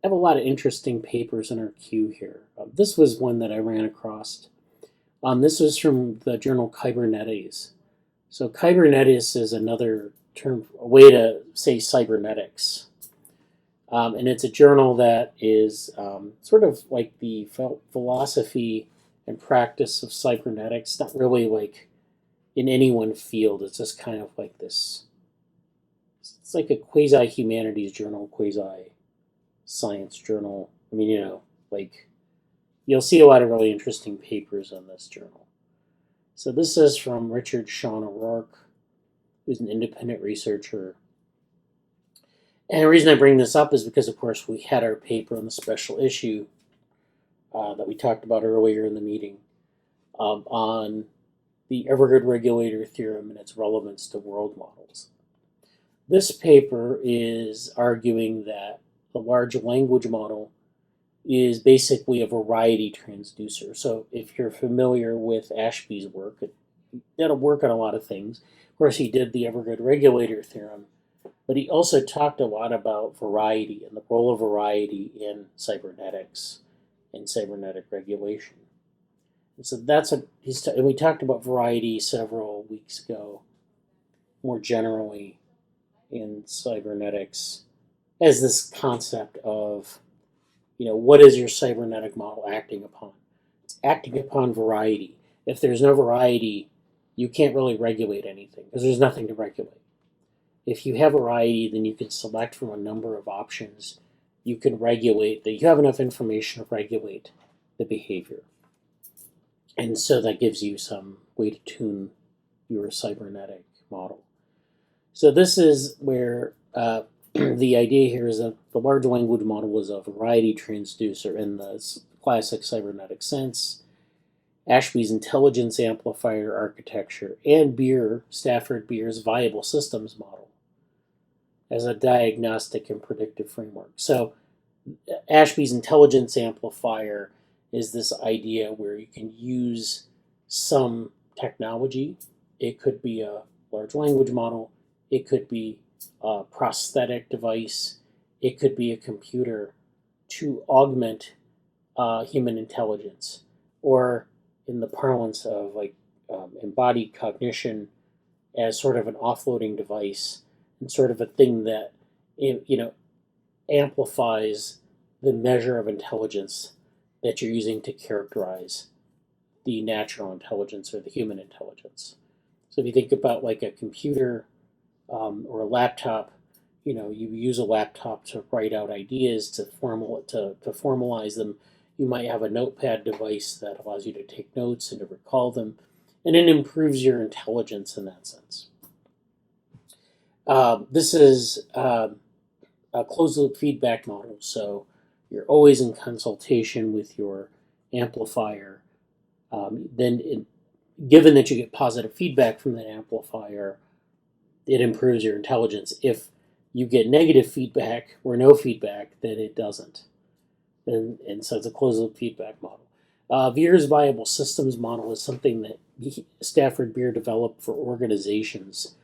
have a lot of interesting papers in our queue here. This was one that I ran across. This was from the journal Kybernetes. So Kybernetes is another term, a way to say cybernetics. And it's a journal that is sort of like the philosophy and practice of cybernetics, not really like in any one field. It's just kind of like this. It's like a quasi humanities journal, quasi science journal. I mean, like you'll see a lot of really interesting papers in this journal. So this is from Richard Sean O'Rourke, who's an independent researcher. And the reason I bring this up is because, of course, we had our paper on the special issue that we talked about earlier in the meeting on the Evergood regulator theorem and its relevance to world models. This paper is arguing that the large language model is basically a variety transducer. So if you're familiar with Ashby's work, that'll work on a lot of things. Of course, he did the Evergood regulator theorem, but he also talked a lot about variety and the role of variety in cybernetics and cybernetic regulation. And so and we talked about variety several weeks ago, more generally in cybernetics, as this concept of, what is your cybernetic model acting upon? It's acting upon variety. If there's no variety, you can't really regulate anything because there's nothing to regulate. If you have variety, then you can select from a number of options. You can regulate that. You have enough information to regulate the behavior. And so that gives you some way to tune your cybernetic model. So this is where the idea here is that the large language model is a variety transducer in the classic cybernetic sense. Ashby's intelligence-amplifier architecture, and Stafford Beer's viable systems model as a diagnostic and predictive framework. So Ashby's intelligence-amplifier is this idea where you can use some technology. It could be a large language model. It could be a prosthetic device. It could be a computer to augment human intelligence, or in the parlance of embodied cognition, as sort of an offloading device and sort of a thing that amplifies the measure of intelligence that you're using to characterize the natural intelligence or the human intelligence. So if you think about like a computer or a laptop, you use a laptop to write out ideas, to formalize them. You might have a notepad device that allows you to take notes and to recall them, and it improves your intelligence in that sense. This is a closed-loop feedback model, so you're always in consultation with your amplifier. Given that you get positive feedback from that amplifier, it improves your intelligence. If you get negative feedback or no feedback, then it doesn't. And so it's a closed-loop feedback model. Beer's viable systems model is something that Stafford Beer developed for organizations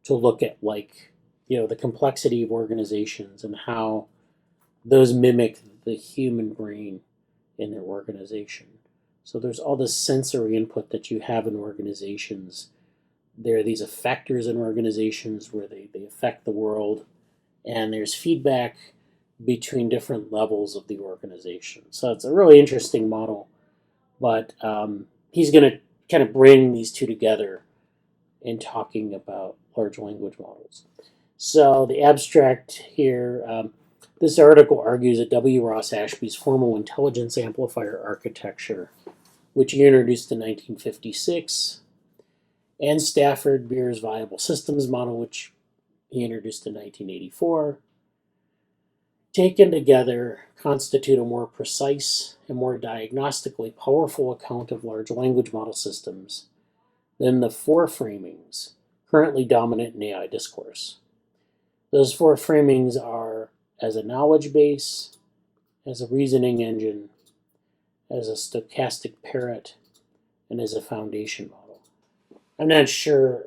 to look at, the complexity of organizations and how those mimic the human brain in their organization. So there's all this sensory input that you have in organizations. There are these effectors in organizations where they affect the world, and there's feedback between different levels of the organization. So it's a really interesting model, but he's going to kind of bring these two together in talking about large language models. So the abstract here, this article argues that W. Ross Ashby's formal intelligence amplifier architecture, which he introduced in 1956, and Stafford Beer's viable systems model, which he introduced in 1984, taken together, constitute a more precise and more diagnostically powerful account of large language model systems than the four framings currently dominant in AI discourse. Those four framings are as a knowledge base, as a reasoning engine, as a stochastic parrot, and as a foundation model. I'm not sure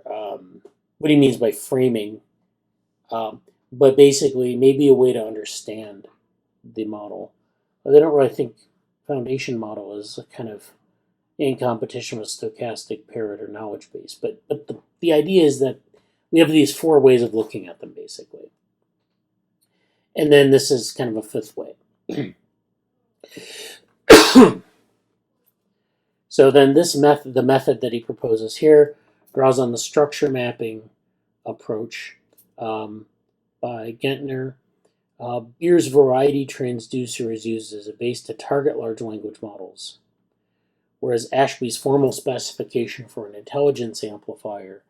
what he means by framing, but basically maybe a way to understand the model. They don't really think foundation model is a kind of in competition with stochastic, parrot, or knowledge base. But the idea is that we have these 4 ways of looking at them, basically. And then this is kind of a 5th way. So then this method, the method that he proposes here, draws on the structure mapping approach by Gentner. Beer's variety transducer is used as a base to target large language models, whereas Ashby's formal specification for an intelligence amplifier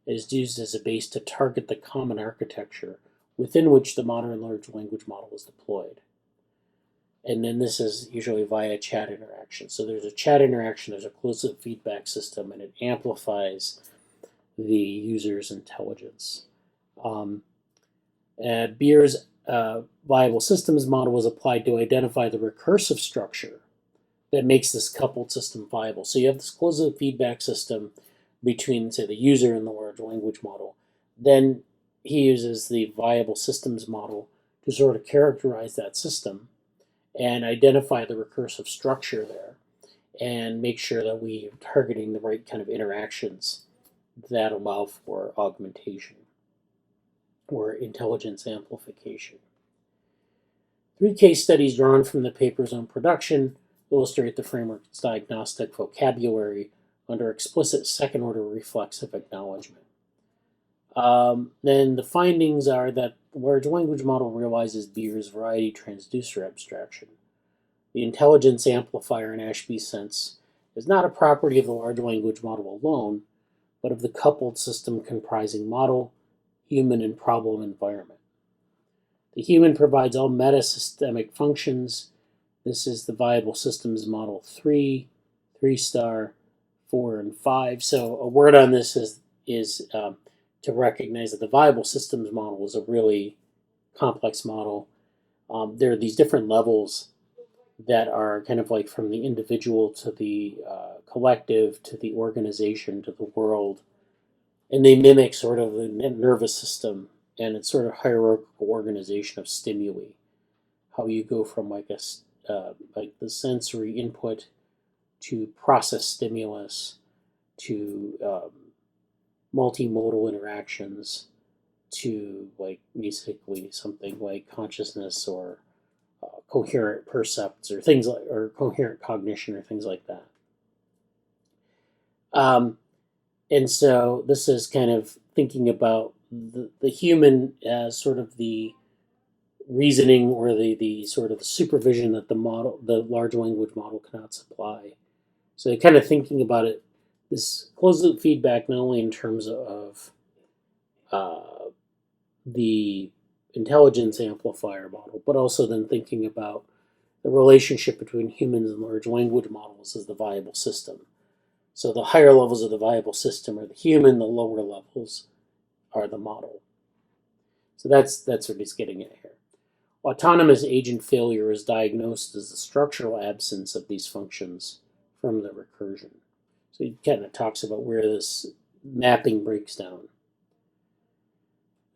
is used as a base to target the common architecture within which the modern large language model is deployed. And then this is usually via chat interaction. So there's a chat interaction, there's a closed-loop feedback system, and it amplifies the user's intelligence. Beer's viable systems model was applied to identify the recursive structure that makes this coupled system viable. So you have this closed-loop feedback system between, say, the user and the large language model. Then he uses the viable systems model to sort of characterize that system and identify the recursive structure there and make sure that we are targeting the right kind of interactions that allow for augmentation or intelligence amplification. 3 case studies drawn from the papers on production illustrate the framework's diagnostic vocabulary under explicit second-order reflexive acknowledgement. Then the findings are that the large language model realizes Beer's variety transducer abstraction. The intelligence amplifier in Ashby's sense is not a property of the large language model alone, but of the coupled system comprising model, human, and problem environment. The human provides all metasystemic functions. This is the viable systems model 3, 3-star, 4, and 5. So a word on this is to recognize that the viable systems model is a really complex model. There are these different levels that are kind of like from the individual to the collective to the organization to the world. And they mimic sort of the nervous system and its sort of hierarchical organization of stimuli. How you go from like the sensory input to process stimulus to multimodal interactions to like basically something like consciousness or coherent percepts or things like, or coherent cognition or things like that. And so this is kind of thinking about the human as sort of the reasoning or the sort of supervision that the large language model cannot supply. So kind of thinking about it, this closed loop feedback not only in terms of the intelligence amplifier model, but also then thinking about the relationship between humans and large language models as the viable system. So the higher levels of the viable system are the human, the lower levels are the model. So that's what he's getting at here. Autonomous agent failure is diagnosed as the structural absence of these functions from the recursion. So he kind of talks about where this mapping breaks down.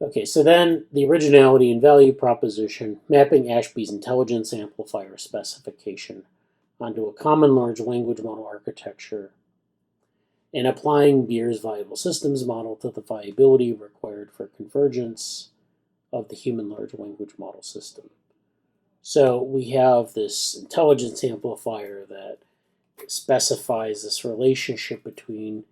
Okay, so then the originality and value proposition, mapping Ashby's intelligence amplifier specification onto a common large language model architecture and applying Beer's viable systems model to the viability required for convergence of the human large language model system. So we have this intelligence amplifier that specifies this relationship between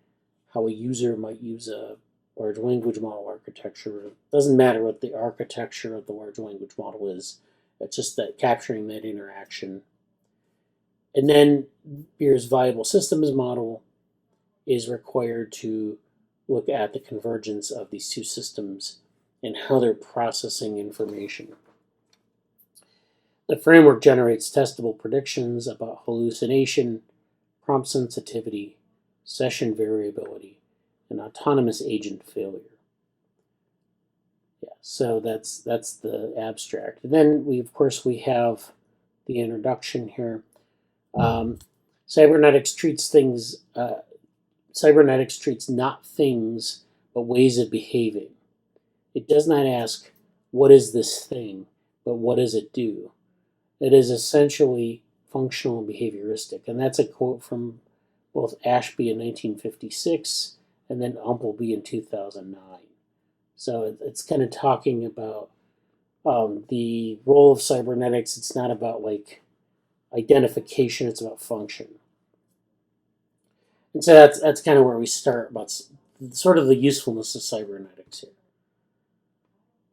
how a user might use a large language model architecture. It doesn't matter what the architecture of the large language model is. It's just that capturing that interaction. And then Beer's viable systems model is required to look at the convergence of these two systems and how they're processing information. The framework generates testable predictions about hallucination, prompt sensitivity, session variability, and autonomous agent failure. Yeah, so that's the abstract. And then we have the introduction here. Cybernetics treats not things, but ways of behaving. It does not ask, what is this thing, but what does it do? It is essentially functional and behavioristic. And that's a quote from both Ashby in 1956 and then Umpleby in 2009. So it's kind of talking about the role of cybernetics. It's not about like identification, it's about function. And so that's kind of where we start about sort of the usefulness of cybernetics here.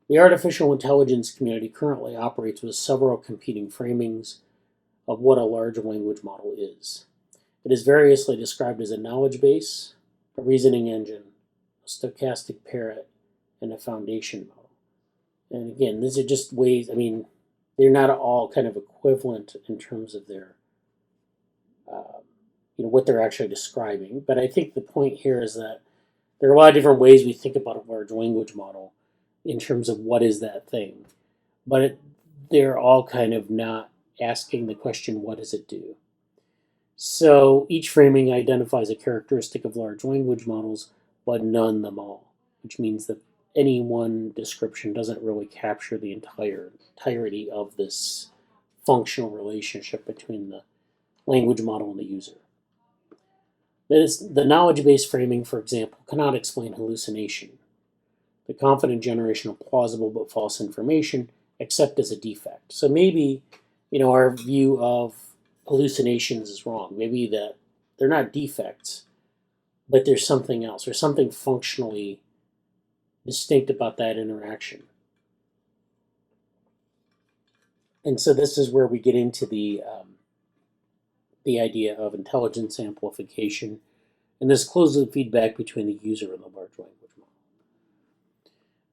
The artificial intelligence community currently operates with several competing framings of what a large language model is. It is variously described as a knowledge base, a reasoning engine, a stochastic parrot, and a foundation model. And again, these are just ways, I mean, they're not all kind of equivalent in terms of their, what they're actually describing. But I think the point here is that there are a lot of different ways we think about a large language model in terms of what is that thing. But they're all kind of not asking the question, what does it do? So each framing identifies a characteristic of large language models, but none them all, which means that any one description doesn't really capture the entirety of this functional relationship between the language model and the user. That is, the knowledge-based framing, for example, cannot explain hallucination, the confident generation of plausible but false information, except as a defect. So maybe, our view of hallucinations is wrong. Maybe that they're not defects, but there's something else, or something functionally distinct about that interaction. And so this is where we get into the idea of intelligence amplification, and this closed-loop feedback between the user and the large language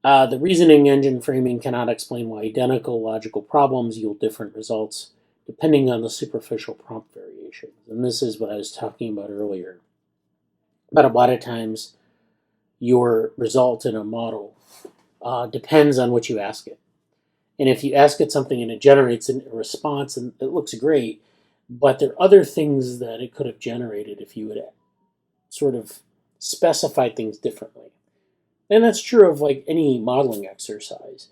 model. The reasoning engine framing cannot explain why identical logical problems yield different results depending on the superficial prompt variations. And this is what I was talking about earlier. But a lot of times, your result in a model depends on what you ask it. And if you ask it something and it generates a response and it looks great, but there are other things that it could have generated if you would sort of specify things differently. And that's true of like any modeling exercise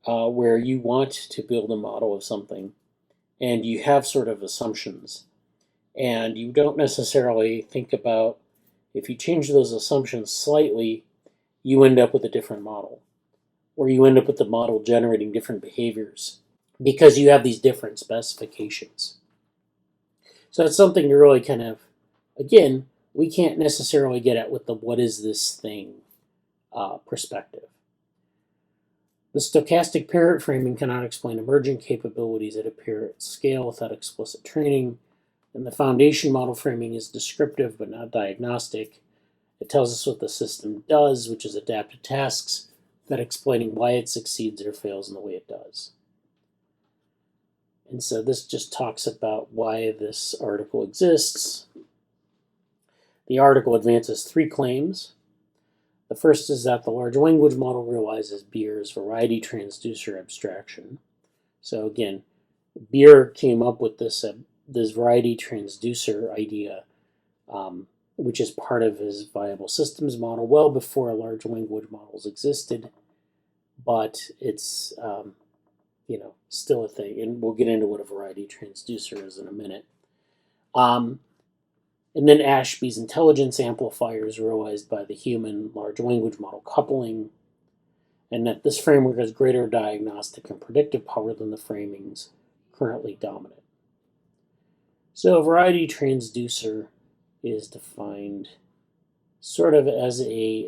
where you want to build a model of something and you have sort of assumptions and you don't necessarily think about if you change those assumptions slightly, you end up with a different model, or you end up with the model generating different behaviors because you have these different specifications. So it's something to really kind of, again, we can't necessarily get at with the what is this thing perspective. The stochastic parrot framing cannot explain emergent capabilities that appear at scale without explicit training. And the foundation model framing is descriptive but not diagnostic. It tells us what the system does, which is adapt to tasks, without explaining why it succeeds or fails in the way it does. And so this just talks about why this article exists. The article advances 3 claims. The first is that the large language model realizes Beer's variety transducer abstraction. So again, Beer came up with this variety transducer idea, which is part of his viable systems model well before large language models existed, but it's still a thing, and we'll get into what a variety transducer is in a minute. And then Ashby's intelligence-amplifier is realized by the human large language model coupling, and that this framework has greater diagnostic and predictive power than the framings currently dominant. So a variety transducer is defined sort of as a,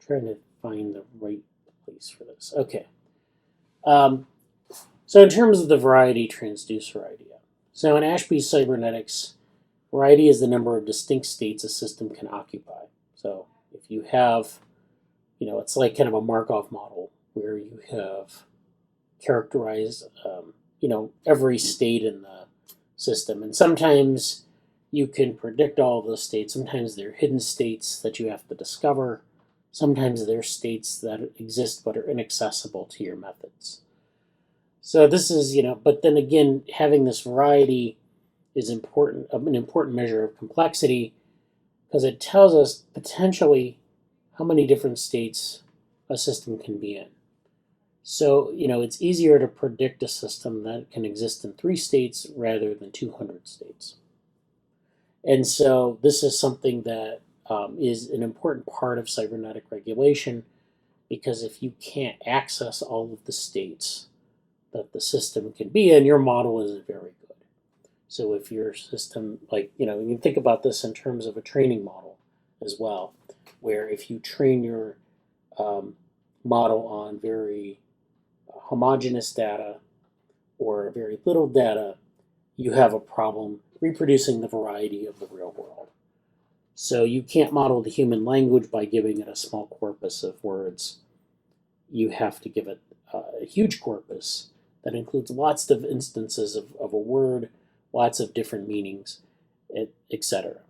trying to find the right place for this. Okay. So in terms of the variety transducer idea, so in Ashby's cybernetics, variety is the number of distinct states a system can occupy. So if you have, it's like kind of a Markov model where you have characterized, every state in the system. And sometimes you can predict all of those states. Sometimes they're hidden states that you have to discover. Sometimes they're states that exist but are inaccessible to your methods. So this is, but then again, having this variety is important, an important measure of complexity, because it tells us potentially how many different states a system can be in. So, it's easier to predict a system that can exist in 3 states rather than 200 states. And so this is something that is an important part of cybernetic regulation, because if you can't access all of the states that the system can be in, your model isn't very good. So if your system, you can think about this in terms of a training model as well, where if you train your model on very homogeneous data or very little data, you have a problem reproducing the variety of the real world. So you can't model the human language by giving it a small corpus of words. You have to give it a huge corpus that includes lots of instances of a word, lots of different meanings, etc.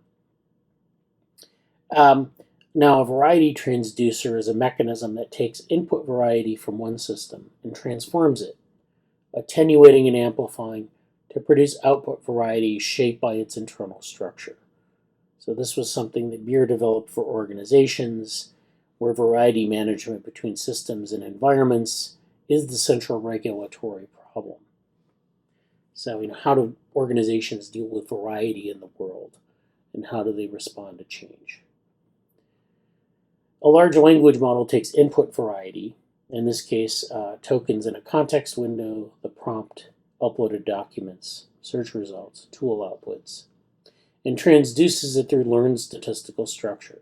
Now, a variety transducer is a mechanism that takes input variety from one system and transforms it, attenuating and amplifying to produce output variety shaped by its internal structure. So this was something that Beer developed for organizations, where variety management between systems and environments is the central regulatory problem. So, how do organizations deal with variety in the world, and how do they respond to change? A large language model takes input variety, in this case, tokens in a context window, the prompt, uploaded documents, search results, tool outputs, and transduces it through learned statistical structure,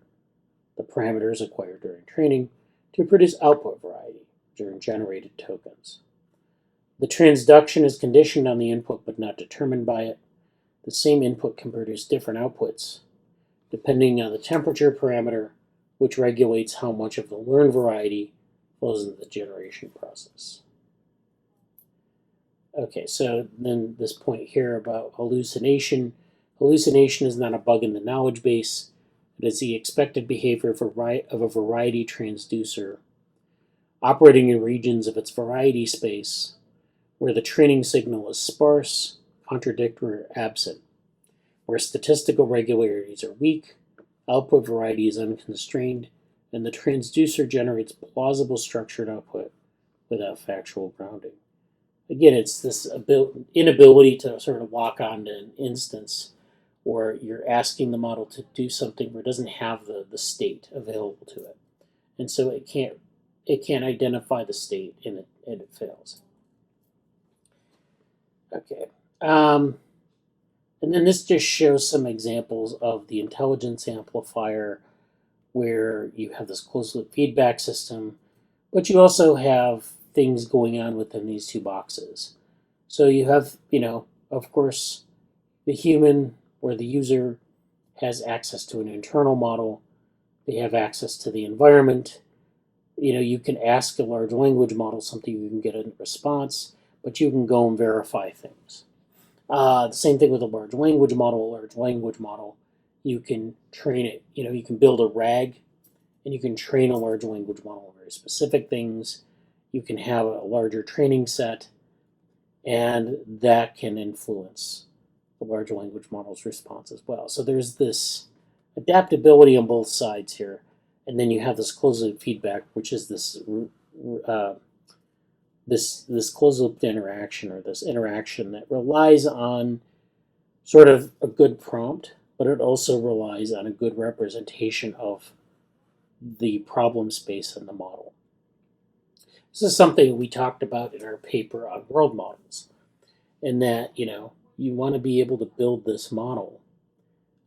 the parameters acquired during training, to produce output variety during generated tokens. The transduction is conditioned on the input but not determined by it. The same input can produce different outputs, depending on the temperature parameter, which regulates how much of the learned variety flows into the generation process. Okay, so then this point here about hallucination. Hallucination is not a bug in the knowledge base. It is the expected behavior of a variety transducer operating in regions of its variety space where the training signal is sparse, contradictory, or absent, where statistical regularities are weak, output variety is unconstrained, and the transducer generates plausible structured output without factual grounding. Again, it's this inability to sort of lock onto an instance, or you're asking the model to do something where it doesn't have the state available to it. And so it can't identify the state, and it fails. Okay. And then this just shows some examples of the intelligence amplifier, where you have this closed loop feedback system, but you also have things going on within these two boxes. So you have, of course, the human or the user has access to an internal model. They have access to the environment. You can ask a large language model something, you can get a response, but you can go and verify things. The same thing with a large language model. A large language model, you can train it. You can build a RAG, and you can train a large language model on very specific things. You can have a larger training set, and that can influence the large language model's response as well. So there's this adaptability on both sides here, and then you have this closed loop feedback, which is this closed loop interaction, or this interaction that relies on sort of a good prompt, but it also relies on a good representation of the problem space in the model. This is something we talked about in our paper on world models, in that you want to be able to build this model,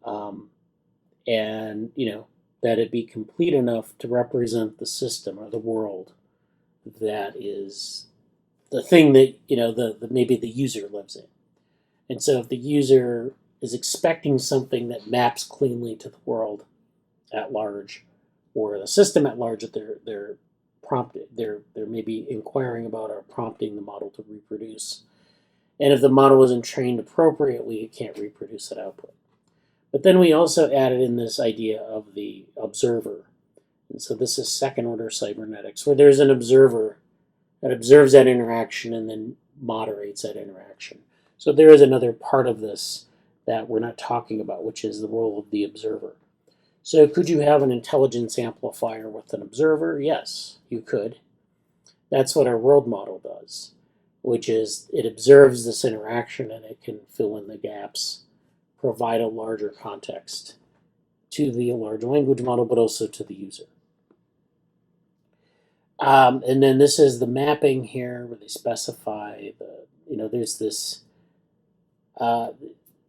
and that it be complete enough to represent the system or the world that is the thing that maybe the user lives in. And so if the user is expecting something that maps cleanly to the world at large, or the system at large that they're maybe inquiring about or prompting the model to reproduce. And if the model isn't trained appropriately, it can't reproduce that output. But then we also added in this idea of the observer. And so this is second order cybernetics, where there's an observer that observes that interaction and then moderates that interaction. So there is another part of this that we're not talking about, which is the role of the observer. So could you have an intelligence amplifier with an observer? Yes, you could. That's what our world model does, which is it observes this interaction and it can fill in the gaps, provide a larger context to the large language model, but also to the user. And then this is the mapping here where they specify there's this,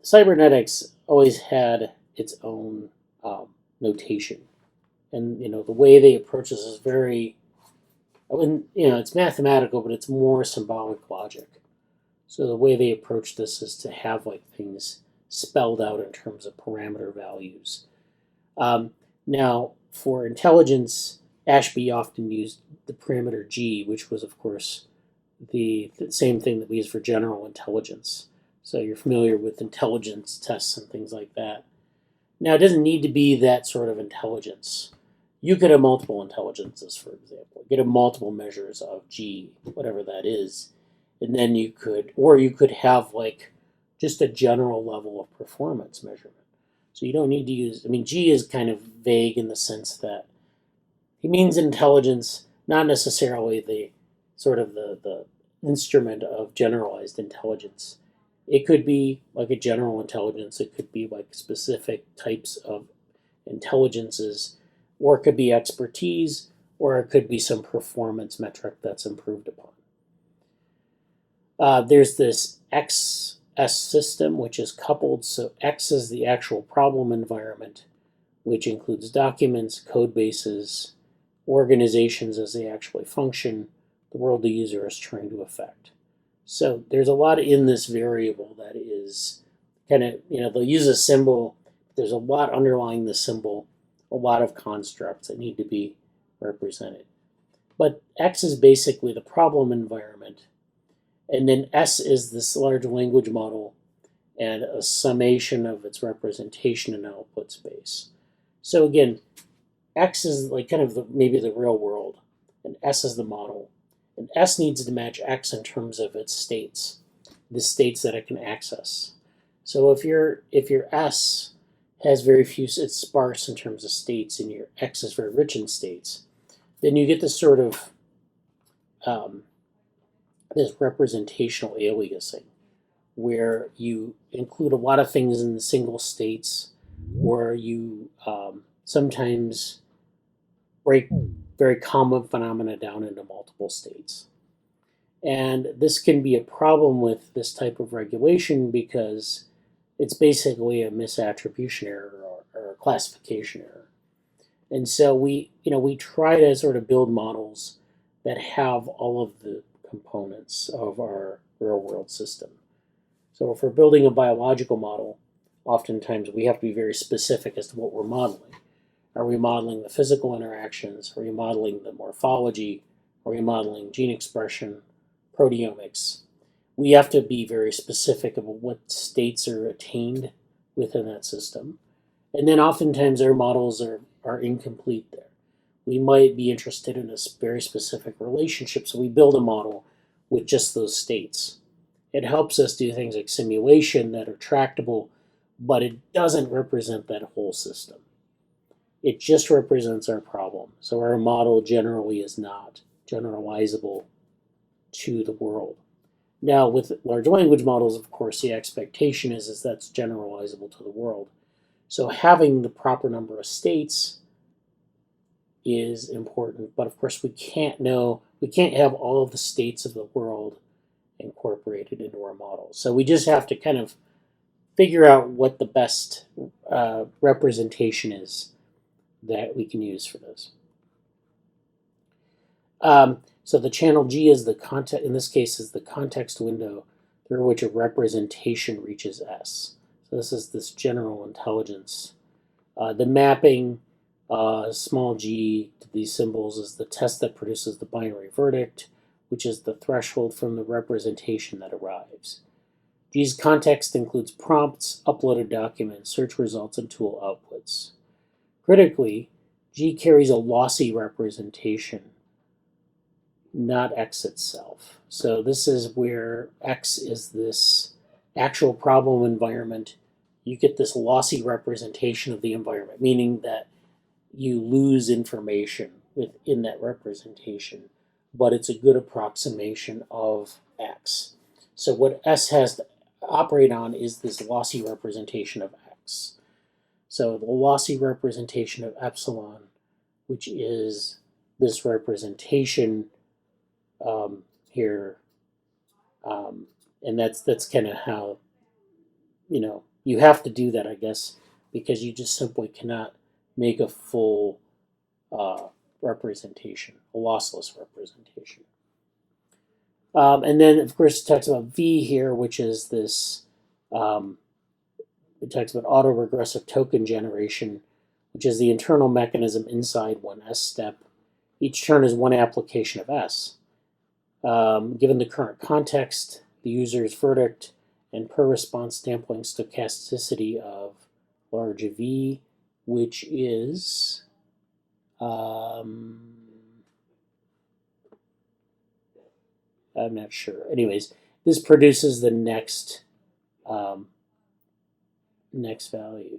cybernetics always had its own notation. And, the way they approach this is very, it's mathematical, but it's more symbolic logic. So the way they approach this is to have like things spelled out in terms of parameter values. Now, for intelligence, Ashby often used the parameter G, which was, of course, the same thing that we use for general intelligence. So you're familiar with intelligence tests and things like that. Now, it doesn't need to be that sort of intelligence. You could have multiple intelligences, for example. You could have multiple measures of G, whatever that is. And then you could have like just a general level of performance measurement. So you don't need to use, G is kind of vague in the sense that it means intelligence, not necessarily the sort of the instrument of generalized intelligence. It could be like a general intelligence. It could be like specific types of intelligences, or it could be expertise, or it could be some performance metric that's improved upon. There's this XS system, which is coupled. So X is the actual problem environment, which includes documents, code bases, organizations as they actually function, the world the user is trying to affect. So there's a lot in this variable that is kind of, they'll use a symbol. There's a lot underlying the symbol, a lot of constructs that need to be represented. But X is basically the problem environment. And then S is this large language model and a summation of its representation and output space. So again, X is like kind of maybe the real world, and S is the model. And S needs to match X in terms of its states, the states that it can access. So if your S has very few, it's sparse in terms of states, and your X is very rich in states, then you get this sort of this representational aliasing, where you include a lot of things in the single states, or you sometimes break very common phenomena down into multiple states. And this can be a problem with this type of regulation because it's basically a misattribution error or a classification error. And so we try to sort of build models that have all of the components of our real world system. So if we're building a biological model, oftentimes we have to be very specific as to what we're modeling. Are we modeling the physical interactions? Are we modeling the morphology? Are we modeling gene expression, proteomics? We have to be very specific about what states are attained within that system. And then oftentimes our models are incomplete there. We might be interested in a very specific relationship, so we build a model with just those states. It helps us do things like simulation that are tractable, but it doesn't represent that whole system. It just represents our problem. So our model generally is not generalizable to the world. Now, with large language models, of course, the expectation is that's generalizable to the world. So having the proper number of states is important, but of course we can't have all of the states of the world incorporated into our model. So we just have to kind of figure out what the best representation is that we can use for this. So the channel G is the context, in this case, is the context window through which a representation reaches S. So this is this general intelligence. The mapping, small g to these symbols is the test that produces the binary verdict, which is the threshold from the representation that arrives. G's context includes prompts, uploaded documents, search results, and tool outputs. Critically, G carries a lossy representation, not X itself. So this is where X is this actual problem environment. you get this lossy representation of the environment, meaning that you lose information within that representation, but it's a good approximation of X. So what S has to operate on is this lossy representation of X. So the lossy representation of epsilon, which is this representation here, and that's kind of how, you have to do that, I guess, because you just simply cannot make a full representation, a lossless representation. And then, of course, it talks about V here, which is this, it talks about autoregressive token generation, which is the internal mechanism inside one S step. Each turn is one application of S. Given the current context, the user's verdict, and per response sampling stochasticity of large V, which is I'm not sure. Anyways, this produces the next value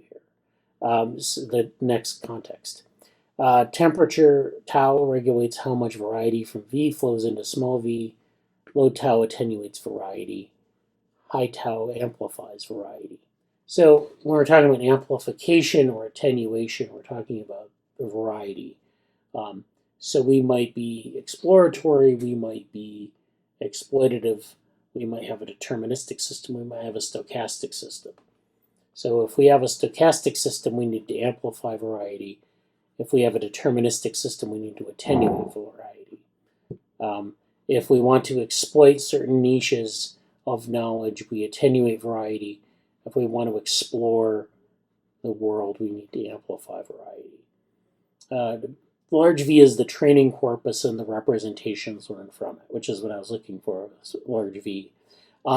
here, so the next context. Temperature tau regulates how much variety from V flows into small v. Low tau attenuates variety. High tau amplifies variety. So when we're talking about amplification or attenuation, we're talking about the variety. So we might be exploratory, we might be exploitative, we might have a deterministic system, we might have a stochastic system. So if we have a stochastic system, we need to amplify variety. If we have a deterministic system, we need to attenuate variety. If we want to exploit certain niches of knowledge, we attenuate variety. If we want to explore the world, we need to amplify variety. Large V is the training corpus and the representations learned from it, which is what I was looking for, large V.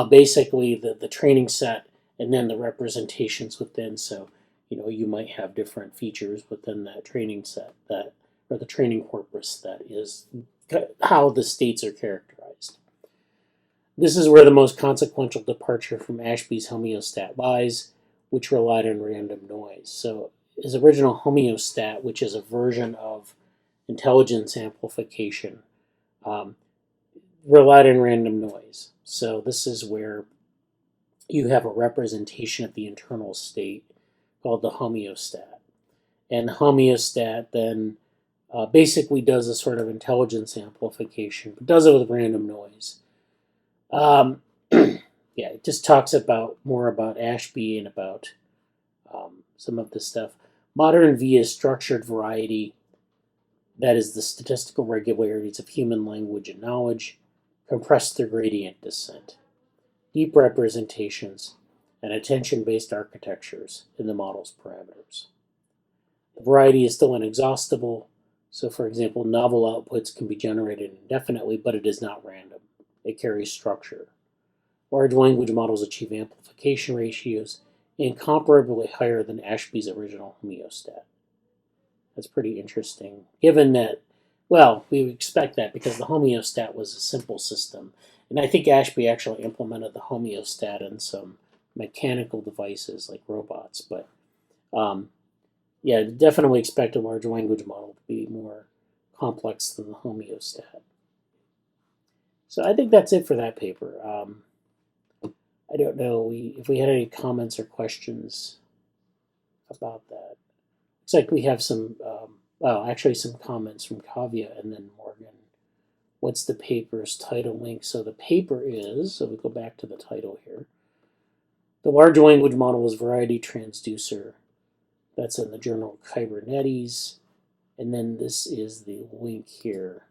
Basically, the training set and then the representations within. So, you might have different features within that training set, or the training corpus, that is how the states are characterized. This is where the most consequential departure from Ashby's homeostat lies, which relied on random noise. So his original homeostat, which is a version of intelligence amplification, relied on random noise. So this is where you have a representation of the internal state called the homeostat. And the homeostat then basically does a sort of intelligence amplification, but does it with random noise. Yeah, it just talks more about Ashby and about some of this stuff. Modern V is structured variety, that is the statistical regularities of human language and knowledge, compressed through gradient descent, deep representations, and attention-based architectures in the model's parameters. The variety is still inexhaustible, so for example, novel outputs can be generated indefinitely, but it is not random. It carries structure. Large language models achieve amplification ratios incomparably higher than Ashby's original homeostat. That's pretty interesting, given that, well, we would expect that because the homeostat was a simple system. And I think Ashby actually implemented the homeostat in some mechanical devices like robots. But yeah, definitely expect a large language model to be more complex than the homeostat. So I think that's it for that paper. I don't know if we had any comments or questions about that. Looks like we have some, actually some comments from Kavya and then Morgan. What's the paper's title link? So the paper is, so we go back to the title here. The large language model is variety transducer. That's in the journal Kybernetes. And then this is the link here.